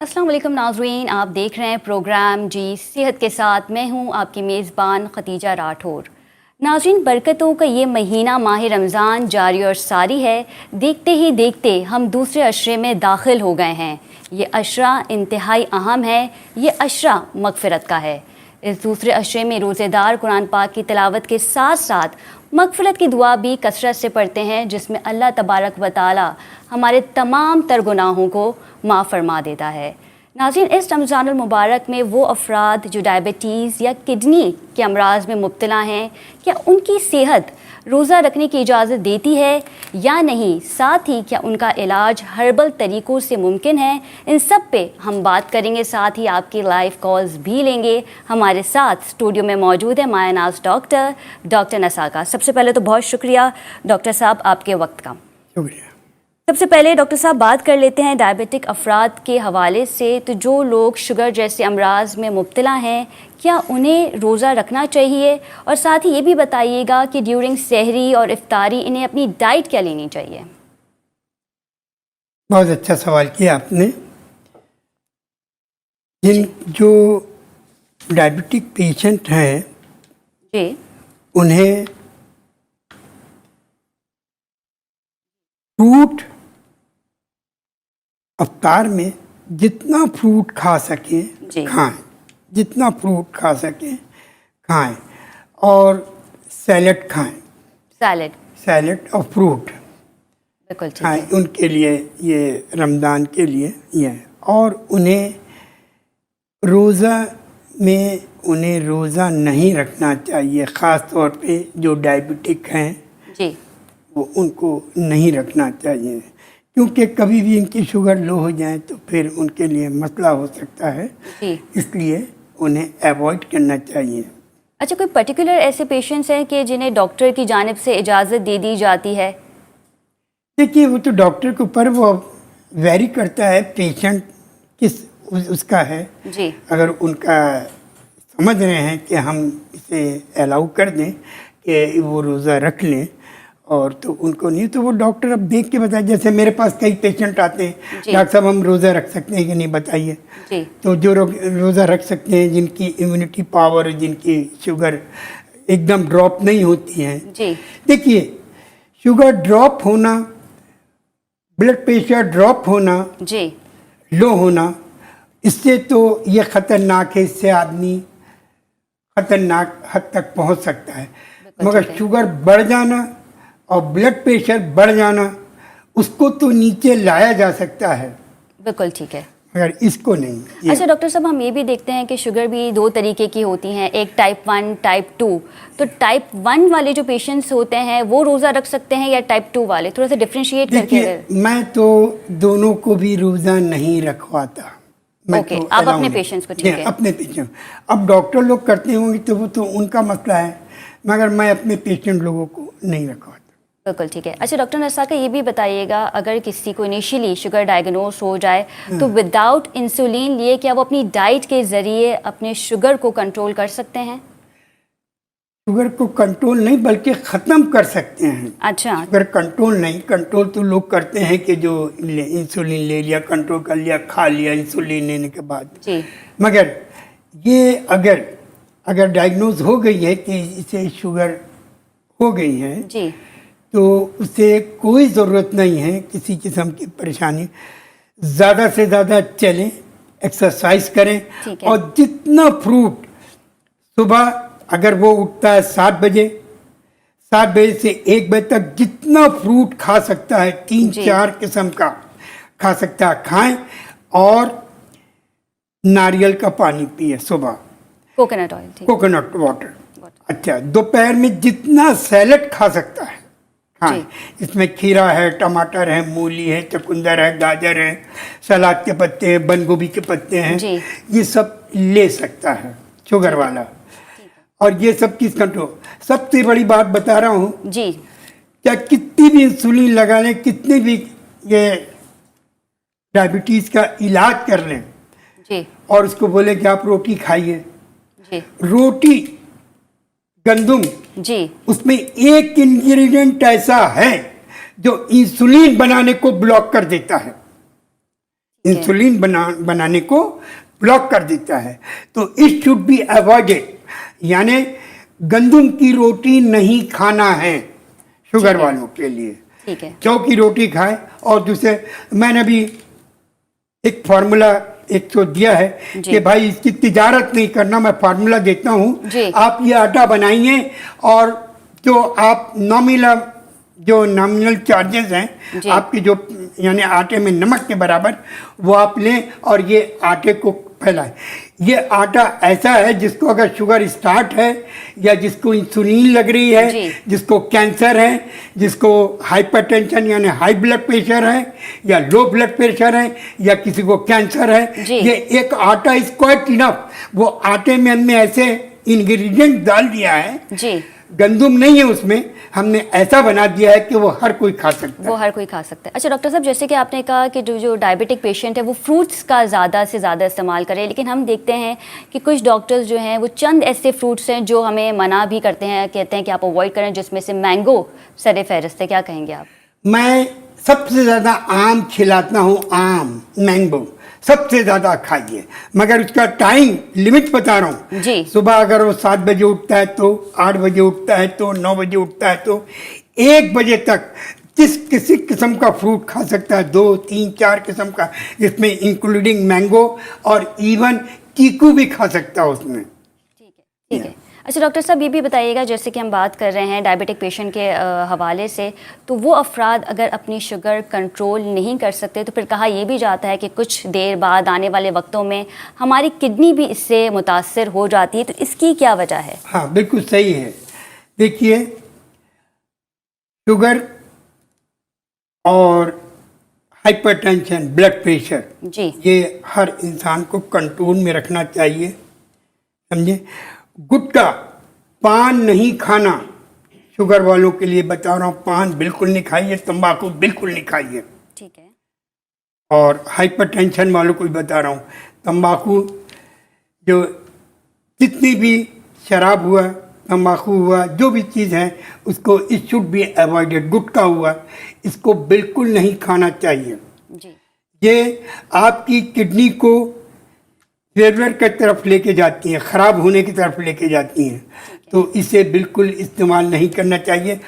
अस्सलाम वालेकुम नाज़रीन, आप देख रहे हैं प्रोग्राम जी सेहत के साथ। मैं हूं आपकी मेज़बान खतीजा राठौर। नाज़रीन, बरकतों का ये महीना माह रमज़ान जारी और सारी है। देखते ही देखते हम दूसरे अशरे में दाखिल हो गए हैं। ये अशरा इंतहाई अहम है। ये अशरा मग़फ़िरत का है। इस दूसरे अशरे में रोज़ेदार कुरान पाक की तिलावत के साथ साथ मग़फ़िरत की दुआ भी कसरत से पढ़ते हैं, जिसमें अल्लाह तबारक व तआला हमारे तमाम तर गुनाहों को माफ़ फरमा देता है। नाज़रीन, इस रमज़ानुल मुबारक में वो अफराद जो डायबिटीज़ या किडनी के अमराज में मुब्तला हैं, क्या उनकी सेहत रोज़ा रखने की इजाज़त देती है या नहीं? साथ ही क्या उनका इलाज हर्बल तरीक़ों से मुमकिन है? इन सब पे हम बात करेंगे। साथ ही आपकी लाइव कॉल्स भी लेंगे। हमारे साथ स्टूडियो में मौजूद है माया नाज डॉक्टर नसाका। सबसे पहले तो बहुत शुक्रिया डॉक्टर साहब आपके वक्त का। शुक्रिया। सबसे पहले डॉक्टर साहब बात कर लेते हैं डायबिटिक अफराद के हवाले से। तो जो लोग शुगर जैसे अमराज में मुब्तला हैं, क्या उन्हें रोज़ा रखना चाहिए? और साथ ही ये भी बताइएगा कि ड्यूरिंग सहरी और इफ्तारी इन्हें अपनी डाइट क्या लेनी चाहिए? बहुत अच्छा सवाल किया आपने। जो डायबिटिक पेशेंट हैं जी, उन्हें फ्रूट अफ्तार में जितना फ्रूट खा सकें खाएं, जितना फ्रूट खा सकें खाएं, और सैलड खाएं। सैलड और फ्रूट बिल्कुल ठीक खाएं। है। उनके लिए ये रमज़ान के लिए ये है। और उन्हें रोज़ा नहीं रखना चाहिए। ख़ास तौर पे जो डायबिटिक हैं जी, वो उनको नहीं रखना चाहिए, क्योंकि कभी भी इनकी शुगर लो हो जाए तो फिर उनके लिए मसला हो सकता है। जी। इसलिए उन्हें अवॉइड करना चाहिए। अच्छा, कोई पर्टिकुलर ऐसे पेशेंट्स हैं कि जिन्हें डॉक्टर की जानिब से इजाज़त दे दी जाती है? देखिए, वो तो डॉक्टर के ऊपर वो वेरी करता है, पेशेंट किस उसका है। जी, अगर उनका समझ रहे हैं कि हम इसे अलाउ कर दें कि वो रोज़ा रख लें, और तो उनको नहीं, तो वो डॉक्टर अब देख के बताए। जैसे मेरे पास कई पेशेंट आते हैं, डॉक्टर साहब हम रोज़ा रख सकते हैं कि नहीं, बताइए। तो जो रोज़ा रख सकते हैं, जिनकी इम्यूनिटी पावर, जिनकी शुगर एकदम ड्रॉप नहीं होती है। देखिए, शुगर ड्रॉप होना, ब्लड प्रेशर ड्रॉप होना, लो होना, इससे तो ये ख़तरनाक है। इससे आदमी ख़तरनाक हद तक पहुंच सकता है। मगर शुगर बढ़ जाना और ब्लड प्रेशर बढ़ जाना, उसको तो नीचे लाया जा सकता है। बिल्कुल ठीक है, मगर इसको नहीं। अच्छा डॉक्टर साहब, हम ये भी देखते हैं कि शुगर भी दो तरीके की होती हैं, एक टाइप 1 टाइप 2। तो टाइप 1 वाले जो पेशेंट्स होते हैं वो रोज़ा रख सकते हैं या टाइप 2 वाले? थोड़ा सा डिफ्रेंशिएट करके। मैं तो दोनों को भी रोज़ा नहीं रखवाता। ओके, आप अपने पेशेंट्स को? ठीक है, अपने पेशेंट। अब डॉक्टर लोग करते होंगे तो वो तो उनका मसला है, मगर मैं अपने पेशेंट लोगों को नहीं रखवाता। बिल्कुल ठीक है। अच्छा डॉक्टर नसाका, ये भी बताइएगा, अगर किसी को इनिशियली शुगर डायग्नोस हो जाए तो विदाउट इंसुलिन लिए क्या वो अपनी डाइट के ज़रिए अपने शुगर को कंट्रोल कर सकते हैं? शुगर को कंट्रोल नहीं, बल्कि ख़त्म कर सकते हैं। अच्छा, शुगर कंट्रोल नहीं, कंट्रोल तो लोग करते हैं कि जो इंसुलिन ले लिया, कंट्रोल कर लिया, खा लिया इंसुलिन लेने के बाद जी। मगर ये अगर डायग्नोज हो गई है कि इसे शुगर हो गई है जी, तो उसे कोई ज़रूरत नहीं है किसी किस्म की परेशानी। ज़्यादा से ज़्यादा चलें, एक्सरसाइज करें, और जितना फ्रूट सुबह, अगर वो उठता है 7 बजे से 1 बजे तक, जितना फ्रूट खा सकता है, 3-4 किस्म का खा सकता है, खाएं। और नारियल का पानी पिए सुबह, कोकोनट ऑयल, कोकोनट वाटर। अच्छा, दोपहर में जितना सैलड खा सकता है खाएं। इसमें खीरा है, टमाटर है, मूली है, चुकंदर है, गाजर है, सलाद के पत्ते हैं, बंद गोभी के पत्ते हैं, ये सब ले सकता है शुगर वाला। और ये सब किस कंट्रोल। सबसे बड़ी बात बता रहा हूँ जी, क्या कितनी भी इंसुलिन लगा लें, कितनी भी ये डायबिटीज़ का इलाज कर लें जी, और उसको बोले कि आप रोटी खाइए, रोटी गंदुम जी, उसमें एक इंग्रेडिएंट ऐसा है जो इंसुलिन बनाने को ब्लॉक कर देता है। इंसुलिन बनाने को ब्लॉक कर देता है। तो इट शुड बी अवॉइडेड, यानी गंदम की रोटी नहीं खाना है शुगर वालों के लिए। ठीक है। जौ की रोटी खाए। और दूसरे, मैंने भी एक फार्मूला एक तो दिया है कि भाई इसकी तिजारत नहीं करना, मैं फार्मूला देता हूँ। आप ये आटा बनाइए और जो आप नॉमिनल चार्जेस हैं आपके, जो यानी आटे में नमक के बराबर, वो आप लें और ये आटे को फैलाएं। ये आटा ऐसा है जिसको अगर शुगर स्टार्ट है, या जिसको इंसुलिन लग रही है, जिसको कैंसर है, जिसको हाइपरटेंशन यानी हाई ब्लड प्रेशर है, या लो ब्लड प्रेशर है, या किसी को कैंसर है, ये एक आटा इज क्वाइट इनफ। वो आटे में हमने ऐसे इंग्रेडिएंट डाल दिया है, गंदम नहीं है उसमें, हमने ऐसा बना दिया है कि वो हर कोई खा सकता है। वो हर कोई खा सकता है। अच्छा डॉक्टर साहब, जैसे कि आपने कहा कि जो डायबिटिक पेशेंट है वो फ्रूट्स का ज़्यादा से ज़्यादा इस्तेमाल करें, लेकिन हम देखते हैं कि कुछ डॉक्टर्स जो हैं वो चंद ऐसे फ्रूट्स हैं जो हमें मना भी करते हैं, कहते हैं कि आप अवॉइड करें, जिसमें से मैंगो सर फहरिस्त है। क्या कहेंगे आप? मैं सबसे ज़्यादा आम खिलाता हूँ, आम मैंगो सबसे ज़्यादा खाइए, मगर उसका टाइम लिमिट बता रहा हूँ जी। सुबह अगर वो 7 बजे उठता है तो 8 बजे उठता है तो 9 बजे उठता है तो 1 बजे तक किसी किस्म का फ्रूट खा सकता है, 2, 3, 4 किस्म का, जिसमें इंक्लूडिंग मैंगो और इवन चीकू भी खा सकता है उसमें। ठीक है, ठीक है। अच्छा डॉक्टर साहब, ये भी बताइएगा, जैसे कि हम बात कर रहे हैं डायबिटिक पेशेंट के हवाले से, तो वो अफराद अगर अपनी शुगर कंट्रोल नहीं कर सकते तो फिर कहा यह भी जाता है कि कुछ देर बाद आने वाले वक्तों में हमारी किडनी भी इससे मुतासर हो जाती है, तो इसकी क्या वजह है? हाँ बिल्कुल सही है। देखिए, शुगर और हाइपरटेंशन, ब्लड प्रेशर जी, ये हर इंसान को कंट्रोल में रखना चाहिए, समझे। गुटखा, पान नहीं खाना, शुगर वालों के लिए बता रहा हूँ, पान बिल्कुल नहीं खाइए, तंबाकू बिल्कुल नहीं खाइए। ठीक है। और हाइपरटेंशन वालों को भी बता रहा हूँ, तंबाकू, जो जितनी भी शराब हुआ, तंबाकू हुआ, जो भी चीज़ है उसको इट शुड बी अवॉइडेड। गुटखा हुआ, इसको बिल्कुल नहीं खाना चाहिए जी। ये आपकी किडनी को फेलियर की तरफ लेके जाती हैं, ख़राब होने की तरफ लेके जाती हैं, तो इसे बिल्कुल इस्तेमाल नहीं करना चाहिए।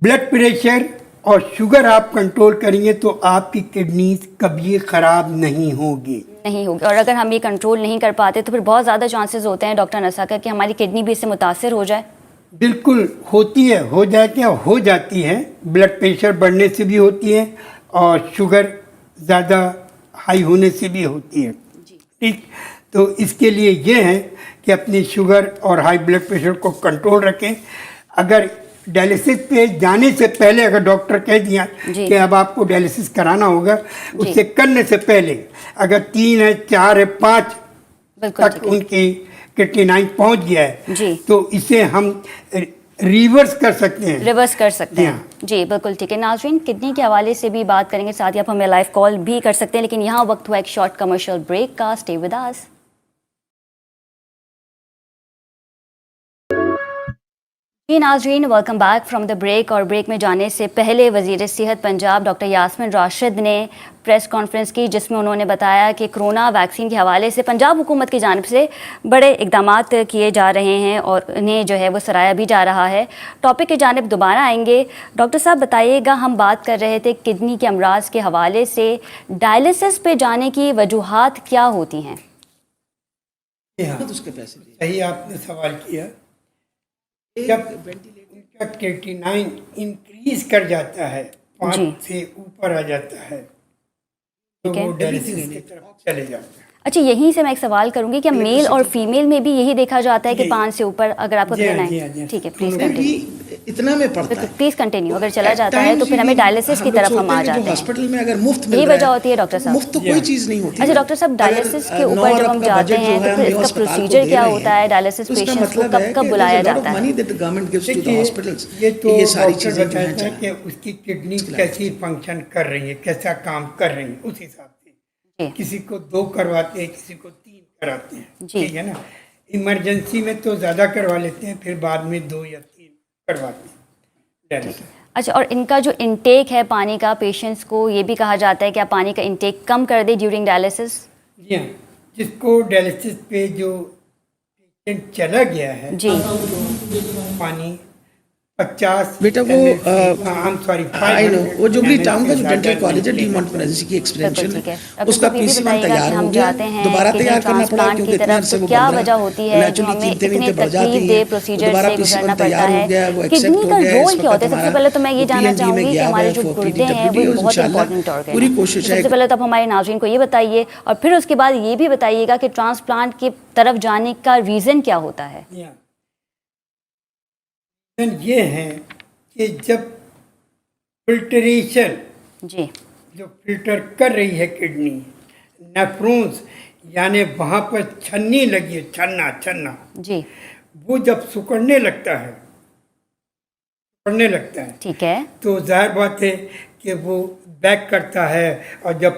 ब्लड प्रेशर और शुगर आप कंट्रोल करेंगे तो आपकी किडनी कभी ख़राब नहीं होगी। और अगर हम ये कंट्रोल नहीं कर पाते तो फिर बहुत ज़्यादा चांसेस होते हैं डॉक्टर नसाकर कि हमारी किडनी भी इससे मुतासर हो जाए। बिल्कुल होती है, हो जाए क्या, हो जाती है। ब्लड प्रेशर बढ़ने से भी होती है और शुगर ज़्यादा हाई होने से भी होती है। ठीक, तो इसके लिए ये है कि अपनी शुगर और हाई ब्लड प्रेशर को कंट्रोल रखें। अगर डायलिसिस पे जाने से पहले अगर डॉक्टर कह दिया कि अब आपको डायलिसिस कराना होगा, उससे करने से पहले अगर 3 है, 4 है, 5 तक उनकी क्रिएटिनिन पहुंच गया है तो इसे हम रिवर्स कर सकते हैं। जी बिल्कुल ठीक है। नाज़रीन, किडनी के हवाले से भी बात करेंगे, साथ ही आप हमें लाइव कॉल भी कर सकते हैं, लेकिन यहाँ वक्त हुआ एक शॉर्ट कमर्शियल ब्रेक का। Stay with us. जी नाज़रीन, welcome back from the break. और ब्रेक में जाने से पहले वज़ीर सेहत पंजाब डॉक्टर यास्मीन राशिद ने प्रेस कॉन्फ्रेंस की, जिसमें उन्होंने बताया कि कोरोना वैक्सीन के हवाले से पंजाब हुकूमत की जानिब से बड़े इक़दामात किए जा रहे हैं और उन्हें जो है वो सराहा भी जा रहा है। टॉपिक की जानिब दोबारा आएंगे। डॉक्टर साहब बताइएगा, हम बात कर रहे थे किडनी के अमराज के हवाले से, डायलिसिस पे जाने की वजूहात क्या होती हैं? सही आपने सवाल किया। जब उनका क्रिएटिनिन इंक्रीज कर जाता है, 5 से ऊपर आ जाता है, तो वो डायलिसिस की तरफ चले जाते हैं। अच्छा, यहीं से मैं एक सवाल करूंगी, क्या मेल और फीमेल में भी यही देखा जाता है कि 5 से ऊपर अगर आपको कहना है? ठीक है, प्लीज कंटिन्यू। इतना में पड़ता है, प्लीज कंटिन्यू। अगर चला जाता है तो फिर हमें डायलिसिस की तरफ हम आ जाते हैं। हॉस्पिटल में अगर मुफ्त मिल यही रहा है, वजह होती है डॉक्टर साहब? मुफ्त तो कोई चीज नहीं होती। अच्छा डॉक्टर साहब, डायलिसिस के ऊपर जब हम जाते हैं तो फिर इसका प्रोसीजर क्या होता है? डायलिसिस पेशेंट्स को कब कब बुलाया जाता है? ये सारी चीजें जो है कि उसकी किडनी कैसी फंक्शन कर रही है, कैसा काम कर रही है, उस हिसाब से किसी को 2 करवाते हैं, किसी को 3 कराते हैं, ठीक है ना। इमरजेंसी में तो ज़्यादा करवा लेते हैं, फिर बाद में 2 या 3 करवाते हैं। अच्छा, और इनका जो इंटेक है पानी का, पेशेंट्स को ये भी कहा जाता है कि आप पानी का इंटेक कम कर दें ड्यूरिंग डायलिसिस? जी हाँ, जिसको डायलिसिस पे जो पेशेंट चला गया है जी। पानी 50 बेटा वो सॉरी आई नो वो जुबली टाउन का जो डेंटल कॉलेज है डी मॉन्टमोरेंसी की एक्सपेंशन ठीक है। है डॉक्टर उसका साहब ये भी पीसी बताइएगा तैयार कि हो हम गया जाते हैं दोबारा किडनी तैयार करना पड़ा ट्रांसप्लांट क्योंकि की इतने तरफ, अरसे तो वो क्या बन रहा वजह होती है जो नेचुरली हमें कीमतें इतने वीमतें बढ़ जाती तकलीफ दे हैं प्रोसीजर दोबारा से पीसी गुजरना तैयार पड़ता हो है? गया वो किडनी एक्सेप्ट का हो गया रोल इस क्या वक्त होता है? सबसे हमारा पहले तो मैं ये जानना PND में चाहूंगी कि गया हुआ हमारे है जो for गुर्दे हैं वो PDWDs, बहुत इंशाल्लाह इंपॉर्टेंट ऑर्गन पूरी है। कोशिश है सबसे पहले तो आप हमारे नाज़रीन को ये बताइए और फिर उसके बाद ये भी बताइएगा कि ट्रांसप्लांट की तरफ जाने का रीज़न क्या होता है? ये है कि जब फिल्टरेशन जी जो फिल्टर कर रही है किडनी नेफ्रॉन्स यानी वहाँ पर छन्नी लगी है, छन्ना जी वो जब सिकुड़ने लगता है ठीक है। तो जाहिर बात है कि वो बैक करता है और जब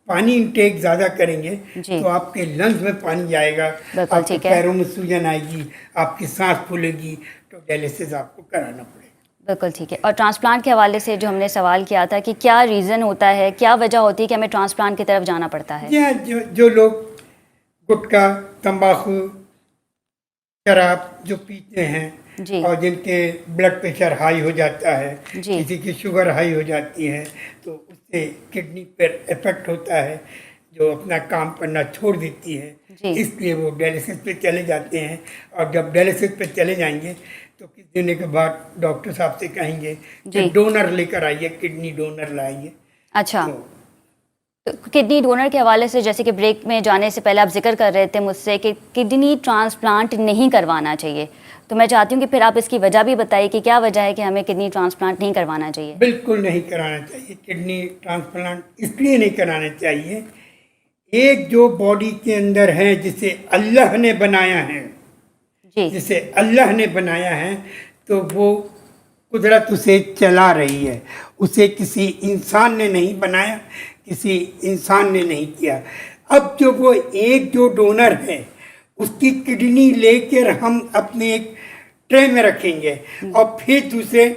पानी इंटेक ज़्यादा करेंगे जी। तो आपके लंग्स में पानी जाएगा, बिल्कुल आपके ठीक है। पैरों में सूजन आएगी, आपकी सांस फूलेगी, तो डायलिसिस आपको कराना पड़ेगा। बिल्कुल ठीक है। और ट्रांसप्लांट के हवाले से जो हमने सवाल किया था कि क्या रीज़न होता है, क्या वजह होती है कि हमें ट्रांसप्लांट की तरफ जाना पड़ता है? जी हाँ, जो लोग गुटखा, तंबाकू, शराब जो पीते हैं जी और जिनके ब्लड प्रेशर हाई हो जाता है, जी। किसी की शुगर हाई हो जाती है, तो उससे किडनी पर इफेक्ट होता है जो अपना काम करना छोड़ देती है। जी। इसलिए वो डायलिसिस पे चले जाते हैं और जब डायलिसिस पे चले जाएंगे तो कुछ दिनों के बाद डॉक्टर साहब से कहेंगे जी। कि डोनर लेकर आइए, किडनी डोनर लाइए। अच्छा, तो तो किडनी डोनर के हवाले से जैसे कि ब्रेक में जाने से पहले आप जिक्र कर रहे थे मुझसे कि किडनी ट्रांसप्लांट नहीं करवाना चाहिए, तो मैं चाहती हूँ कि फिर आप इसकी वजह भी बताइए कि क्या वजह है कि हमें किडनी ट्रांसप्लांट नहीं करवाना चाहिए? बिल्कुल नहीं कराना चाहिए किडनी ट्रांसप्लांट, इसलिए नहीं कराना चाहिए, एक जो बॉडी के अंदर है जिसे अल्लाह ने बनाया है, तो वो कुदरत उसे चला रही है, उसे किसी इंसान ने नहीं बनाया, किसी इंसान ने नहीं किया। अब जो वो एक जो डोनर है उसकी किडनी लेकर हम अपने एक ट्रे में रखेंगे और फिर दूसरे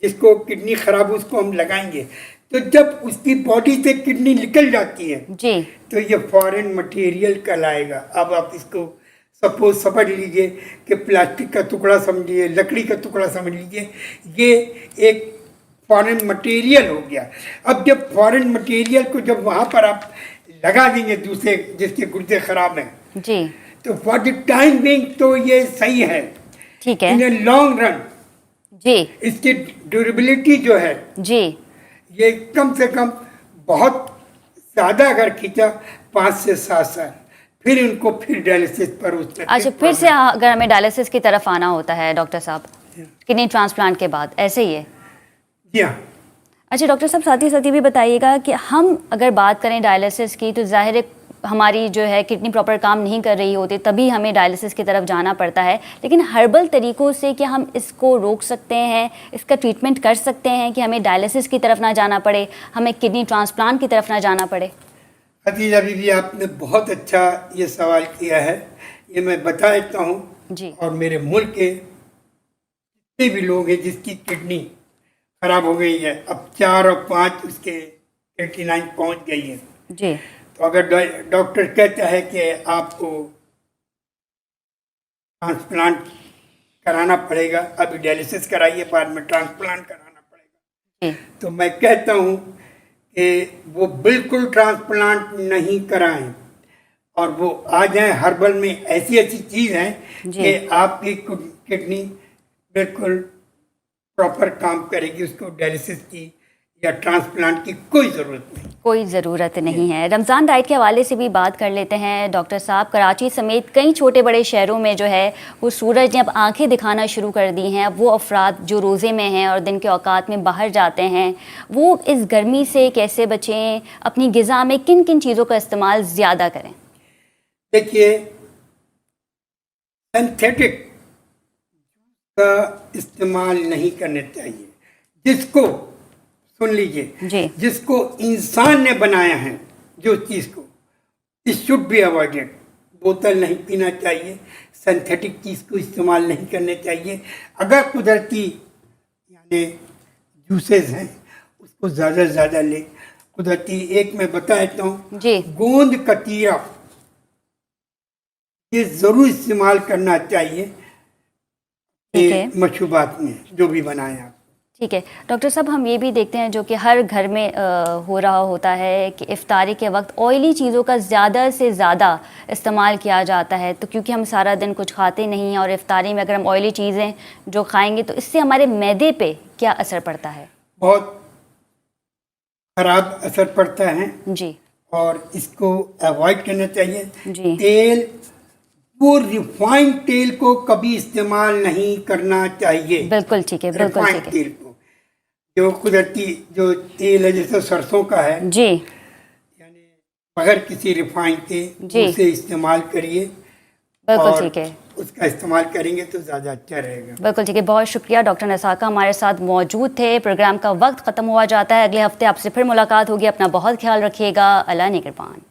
जिसको किडनी खराब उसको हम लगाएंगे, तो जब उसकी बॉडी से किडनी निकल जाती है जी तो ये फॉरेन मटेरियल कहलाएगा। अब आप इसको सपोज समझ लीजिए कि प्लास्टिक का टुकड़ा समझिए, लकड़ी का टुकड़ा समझ लीजिए, ये एक फॉरेन मटेरियल हो गया। अब जब फॉरेन मटेरियल को जब वहाँ पर आप लगा देंगे दूसरे जिसके गुर्दे खराब हैं, जी तो फॉर द टाइम बिंग तो ये सही है, ठीक है। इन ए लॉन्ग रन जी इसकी ड्यूरेबिलिटी जो है जी ये कम से कम बहुत ज़्यादा अगर खींचा 5 से 7 साल, फिर उनको फिर डायलिसिस पर उसमें अच्छा, फिर से अगर हमें डायलिसिस की तरफ आना होता है डॉक्टर साहब किडनी ट्रांसप्लांट के बाद, ऐसे ही है? जी हाँ। अच्छा डॉक्टर साहब, साथ ही ये भी बताइएगा कि हम अगर बात करें डायलिसिस की तो जाहिर है हमारी जो है किडनी प्रॉपर काम नहीं कर रही होती, तभी हमें डायलिसिस की तरफ जाना पड़ता है, लेकिन हर्बल तरीक़ों से क्या हम इसको रोक सकते हैं, इसका ट्रीटमेंट कर सकते हैं कि हमें डायलिसिस की तरफ ना जाना पड़े, हमें किडनी ट्रांसप्लांट की तरफ ना जाना पड़े? खदीजा बीबी, आपने बहुत अच्छा ये सवाल किया है, ये मैं बता देता हूँ जी। और मेरे मुल्क के जितने भी लोग हैं जिसकी किडनी खराब हो गई है, अब 4 और 5 उसके 89 पहुँच गई है, जी तो अगर डॉक्टर कहता है कि आपको ट्रांसप्लांट कराना पड़ेगा, अभी डायलिसिस कराइए बाद में ट्रांसप्लांट कराना पड़ेगा, जी तो मैं कहता हूँ कि वो बिल्कुल ट्रांसप्लांट नहीं कराएं और वो आ जाएं। हर्बल में ऐसी ऐसी चीज़ है कि आपकी किडनी बिल्कुल प्रॉपर काम करेगी, उसको डायलिसिस की या ट्रांसप्लांट की कोई ज़रूरत नहीं है। रमज़ान डाइट के हवाले से भी बात कर लेते हैं डॉक्टर साहब। कराची समेत कई छोटे बड़े शहरों में जो है वो सूरज ने अब आंखें दिखाना शुरू कर दी हैं। अब वो अफराद जो रोज़े में हैं और दिन के औकात में बाहर जाते हैं, वो इस गर्मी से कैसे बचें, अपनी ग़िज़ा में किन किन चीज़ों का इस्तेमाल ज़्यादा करें? देखिए, सिंथेटिक का इस्तेमाल नहीं करना चाहिए, जिसको सुन लीजिए, जिसको इंसान ने बनाया है जो चीज़ को, इट शुड बी अवॉइडेड। बोतल नहीं पीना चाहिए, सिंथेटिक चीज़ को इस्तेमाल नहीं करना चाहिए। अगर कुदरती यानी जूसेस हैं उसको ज़्यादा से ज़्यादा ले। कुदरती एक मैं बता देता हूँ, जी गोंद कतीरा ये ज़रूर इस्तेमाल करना चाहिए ठीक है। ये मशरूबात में जो भी बनाएं आप। ठीक है डॉक्टर साहब, हम ये भी देखते हैं जो कि हर घर में हो रहा होता है कि इफ्तारी के वक्त ऑयली चीज़ों का ज़्यादा से ज़्यादा इस्तेमाल किया जाता है। तो क्योंकि हम सारा दिन कुछ खाते नहीं हैं और इफ्तारी में अगर हम ऑयली चीज़ें जो खाएंगे तो इससे हमारे मैदे पे क्या असर पड़ता है? बहुत खराब असर पड़ता है जी और इसको अवॉइड करना चाहिए। जी तेल, वो रिफाइंड तेल को कभी इस्तेमाल नहीं करना चाहिए। बिल्कुल ठीक है, बिल्कुल रिफाइंड ठीक है। तेल को, जो कुदरती जो तेल है जैसे सरसों का है, जी यानी बगैर किसी रिफाइंड तेल जी। उसे इस्तेमाल करिए बिल्कुल और ठीक है, उसका इस्तेमाल करेंगे तो ज़्यादा अच्छा रहेगा। बिल्कुल ठीक है। बहुत शुक्रिया डॉक्टर नसाका हमारे साथ मौजूद थे। प्रोग्राम का वक्त ख़त्म हुआ जाता है, अगले हफ्ते आपसे फिर मुलाकात होगी। अपना बहुत ख्याल रखिएगा। अल्लाह निगहबान।